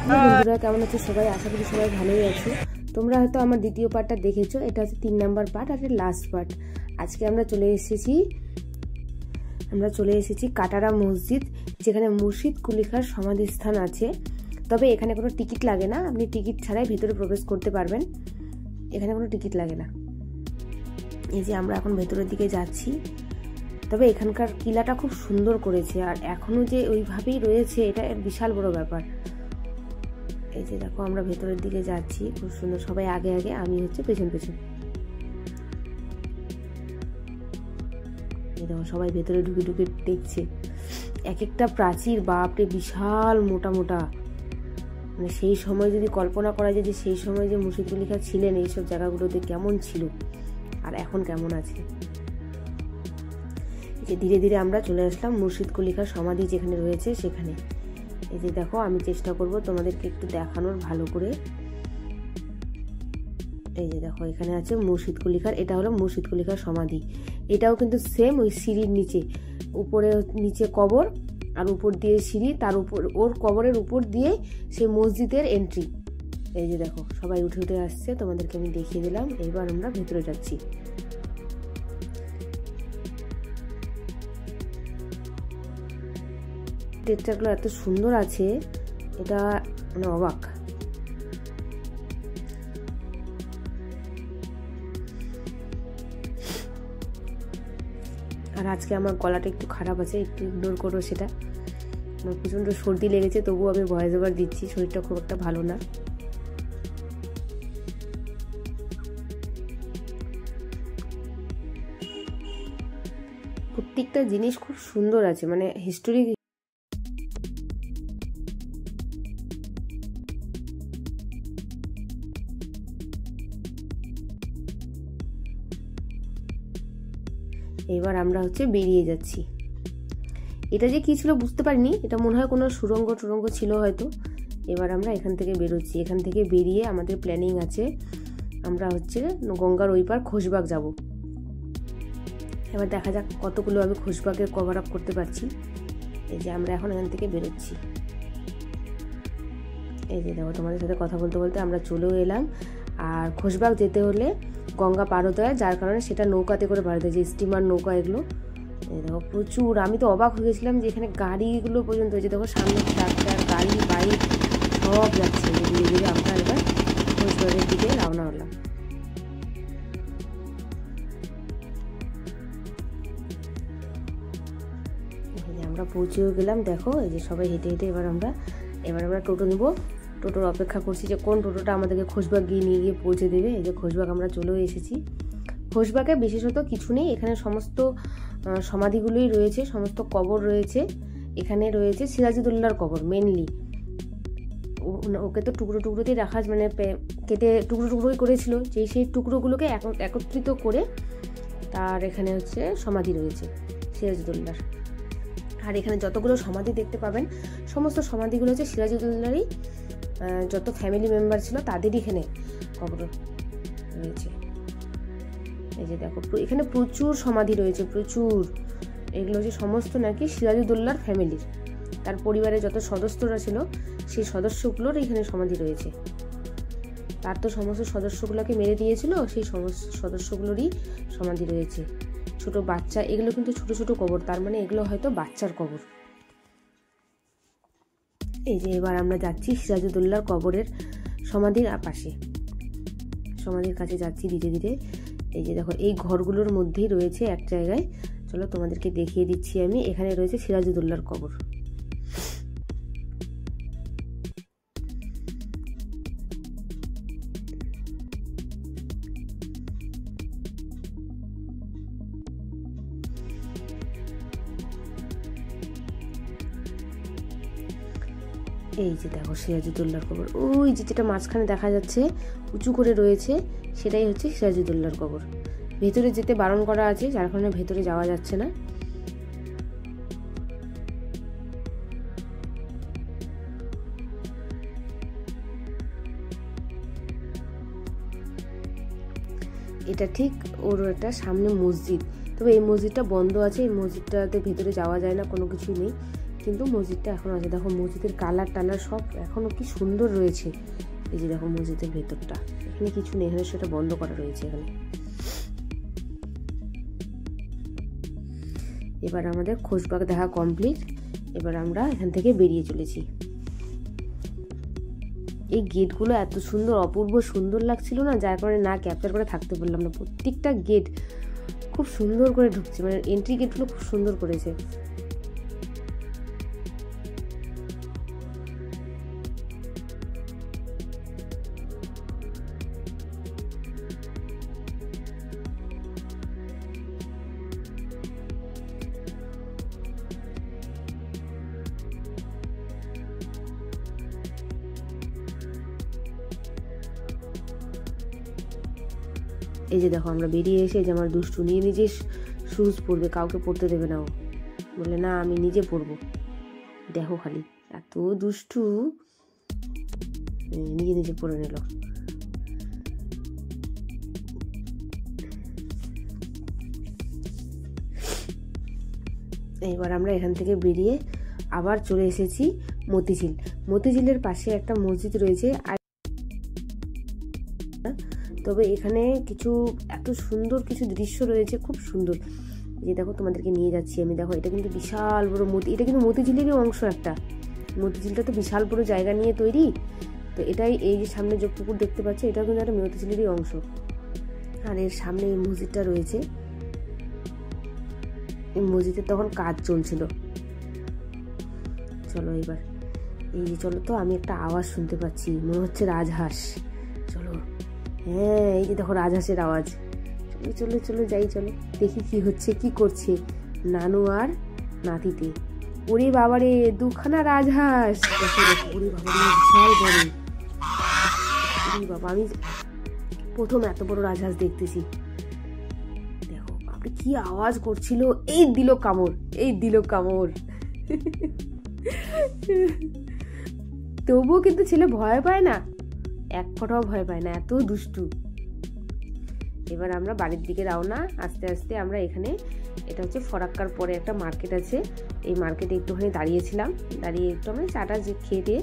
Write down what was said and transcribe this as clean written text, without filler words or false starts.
বন্ধুরা কেমন আছো সবাই? আশা করি সবাই ভালোই আছো। তোমরা হয়তো আমার দ্বিতীয় পার্টটা দেখেছো, এটা হচ্ছে 3 নাম্বার পার্ট আর লাস্ট পার্ট। আজকে আমরা চলে এসেছি কাটারা মসজিদ, যেখানে মুর্শিদ কুলি খাঁর সমাধিস্থান আছে। তবে এখানে কোনো টিকিট লাগে না, আপনি টিকিট ছাড়াই ভেতরে প্রবেশ করতে পারবেন, এখানে কোনো টিকিট লাগে না। এই যে আমরা এখন ভেতরের দিকে যাচ্ছি। তবে এখানকার কিলাটা খুব সুন্দর করেছে, আর এখনো যে ওইভাবেই রয়েছে, এটা বিশাল বড় ব্যাপার। এই যে দেখো আমরা ভেতরের দিকে যাচ্ছি, খুব সুন্দর। সবাই আগে আগে, আমি হচ্ছে পেছন পেছন। এই দেখো সবাই ভেতরে ঢুকে ঢুকে দেখছে। এক একটা প্রাচীর বাপরে বিশাল মোটা মোটা। মানে সেই সময় যদি কল্পনা করা যায় যে সেই সময় যে মুর্শিদ কুলি খাঁ ছিলেন এইসব জায়গাগুলোতে কেমন ছিল আর এখন কেমন আছে। যে ধীরে ধীরে আমরা চলে আসলাম মুর্শিদ কুলি খাঁর সমাধি যেখানে রয়েছে সেখানে। এই যে দেখো আমি চেষ্টা করব তোমাদেরকে একটু দেখানোর ভালো করে। এই যে দেখো এখানে আছে মুর্শিদ কুলি খাঁর, এটা হলো মুর্শিদ কুলি খাঁর সমাধি। এটাও কিন্তু সেম ওই সিঁড়ির নিচে, উপরে নিচে কবর আর উপর দিয়ে সিঁড়ি, তার উপর ওর কবরের উপর দিয়ে সেই মসজিদের এন্ট্রি। এই যে দেখো সবাই উঠে উঠে আসছে, তোমাদেরকে আমি দেখিয়ে দিলাম। এবার আমরা ভেতরে যাচ্ছি। টেক্সচারগুলো এত সুন্দর আছে, এটা মানে অবাক। আর আজকে আমার গলাটা একটু খারাপ আছে, একটু ইগনোর করো সেটা। আমার প্রচণ্ড সর্দি লেগেছে, তবুও আমি ভয়েস ওভার দিচ্ছি, শরীরটা খুব একটা ভালো না। প্রত্যেকটা জিনিস খুব সুন্দর আছে, মানে হিস্টোরিক। এবার আমরা হচ্ছে বেরিয়ে যাচ্ছি। এটা যে কি ছিল বুঝতে পারিনি, এটা মনে হয় কোনো সুড়ঙ্গ টুরঙ্গ ছিল হয়তো। এবার আমরা এখান থেকে বেরোচ্ছি। এখান থেকে বেরিয়ে আমাদের প্ল্যানিং আছে আমরা হচ্ছে গঙ্গার ওই পার খোশবাগ যাব। এবার দেখা যাক কতগুলো আমি খোশবাগের কভার আপ করতে পারছি। এই যে আমরা এখন এখান থেকে বেরোচ্ছি। এই যে দেখো তোমাদের সাথে কথা বলতে বলতে আমরা চলেও এলাম। আর খোশবাগ যেতে হলে গঙ্গা পার হতে হয়, যার কারণে সেটা নৌকাতে করে পার হতে হয়, যে স্টিমার নৌকা এগুলো। এই দেখো প্রচুর, আমি তো অবাক হয়ে গেছিলাম যে এখানে গাড়িগুলো পর্যন্ত হয়েছে। দেখো সামনে ট্রাক্টর, গাড়ি, বাইক সব যাচ্ছে। ধীরে ধীরে আমরা এবার খোশবাগের দিকে রওনা হলাম। আমরা পৌঁছেও গেলাম। দেখো এই যে সবাই হেঁটে হেঁটে এবার আমরা টোটো নিব। টোটোর অপেক্ষা করছি যে কোন টোটোটা আমাদেরকে খোশবাগ নিয়ে গিয়ে পৌঁছে দেবে। এই যে খোশবাগ আমরা চলেও এসেছি। খোশবাগে বিশেষত কিছু নেই, এখানে সমস্ত সমাধিগুলোই রয়েছে, সমস্ত কবর রয়েছে। এখানে রয়েছে সিরাজউদ্দৌলার কবর মেনলি। ওকে তো টুকরো টুকরোতেই রাখা, মানে কেটে টুকরো টুকরোই করেছিল, সেই টুকরোগুলোকে একত্রিত করে তার এখানে হচ্ছে সমাধি রয়েছে সিরাজউদ্দৌলার। আর এখানে যতগুলো সমাধি দেখতে পাবেন, সমস্ত সমাধিগুলো হচ্ছে সিরাজউদ্দৌলারই যত ফ্যামিলি মেম্বার ছিল তাদেরই এখানে কবর রয়েছে। এই যে দেখো এখানে প্রচুর সমাধি রয়েছে, প্রচুর। এগুলো হচ্ছে সমস্ত নাকি সিরাজউদ্দৌলার ফ্যামিলির, তার পরিবারের যত সদস্যরা ছিল সেই সদস্যগুলোর এখানে সমাধি রয়েছে। তার তো সমস্ত সদস্যগুলোকে মেরে দিয়েছিল, সেই সমস্ত সদস্যগুলোরই সমাধি রয়েছে। ছোট বাচ্চা, এগুলো কিন্তু ছোট ছোট কবর, তার মানে এগুলো হয়তো বাচ্চার কবর। এই যে এবার আমরা যাচ্ছি সিরাজউদ্দৌলার কবরের সমাধির পাশে, সমাধির কাছে যাচ্ছি ধীরে ধীরে। এই যে দেখো এই ঘরগুলোর মধ্যেই রয়েছে এক জায়গায়, চলো তোমাদেরকে দেখিয়ে দিচ্ছি আমি। এখানে রয়েছে সিরাজউদ্দৌলার কবর। এই যে দেখো সিরাজউদ্দৌলার কবর, ওই যেটা মাঝখানে দেখা যাচ্ছে উঁচু করে রয়েছে, সেটাই হচ্ছে সিরাজউদ্দৌলার কবর। ভেতরে যেতে বারণ করা আছে, যার কারণে ভেতরে যাওয়া যাচ্ছে না। এটা ঠিক ওর একটা সামনে মসজিদ, তবে এই মসজিদটা বন্ধ আছে, এই মসজিদটাতে ভেতরে যাওয়া যায় না, কোনো কিছু নেই। কিন্তু মসজিদটা এখন আছে। দেখো মসজিদের কালার টালার সব এখনো কি সুন্দর রয়েছে। এই যে দেখো মসজিদের ভেতরটা, এখানে কিছু নেই, এখানে সেটা বন্ধ করা রয়েছে এখানে। এবার আমাদের খোশবাগ দেখা কমপ্লিট। এবার আমরা এখান থেকে বেরিয়ে চলেছি। এই গেটগুলো এত সুন্দর, অপূর্ব সুন্দর লাগছিল না, যার কারণে না ক্যাপচার করে থাকতে পারলাম না। প্রত্যেকটা গেট খুব সুন্দর করে ঢুকছে, মানে এন্ট্রি গেটগুলো খুব সুন্দর করেছে। এই যে দেখো আমরা বেরিয়ে এসে, যে আমার দুষ্টু নিজে শুজ পরবে, কাউকে পরতে দেবে না। ও বলে না আমি নিজে পরবো। দেখো খালি এত দুষ্টু, নিজে পরে নিল। এবার আমরা এখান থেকে বেরিয়ে আবার চলে এসেছি মতিঝিল। মতিঝিলের পাশে একটা মসজিদ রয়েছে, আর তবে এখানে কিছু এত সুন্দর কিছু দৃশ্য রয়েছে, খুব সুন্দর। যে দেখো তোমাদেরকে নিয়ে যাচ্ছি আমি। দেখো এটা কিন্তু বিশাল বড় এটা কিন্তু মতিঝিলেরই অংশ একটা। মতিঝিলটা তো বিশাল বড় জায়গা নিয়ে তৈরি, তো এটাই এই যে সামনে যে পুকুর দেখতে পাচ্ছ, এটাও কিন্তু একটা মতিঝিলেরই অংশ। আর এর সামনে এই মসজিদটা রয়েছে। এই মসজিদের তখন কাজ চলছিল। চলো এবার এই যে চলো তো, আমি একটা আওয়াজ শুনতে পাচ্ছি, মনে হচ্ছে রাজহাঁস। চলো, হ্যাঁ এই যে দেখো রাজহাঁসের আওয়াজ। চলো চলো চলো যাই, চলো দেখি কি হচ্ছে, কি করছে নানু আর নাতিতে। ওরে বাবারে, দুখানা রাজহাঁস। ওরে বাবারে, বিশাল বড়। ওরে বাবা, আমি প্রথম এত বড় রাজহাঁস দেখতেছি। দেখো আপনি কি আওয়াজ করছিল। এই দিল কামড়, এই দিল কামড়। তবুও কিন্তু ছেলে ভয় পায় না, এক ফোঁটাও ভয় পায় না, এত দুষ্টু। এবার আমরা বাড়ির দিকে রওনা। আস্তে আস্তে আমরা এখানে, এটা হচ্ছে ফরাক্কার পরে একটা মার্কেট আছে, এই মার্কেটে একটুখানি দাঁড়িয়েছিলাম। দাঁড়িয়ে একটু আমরা চাটা খেয়ে দিয়ে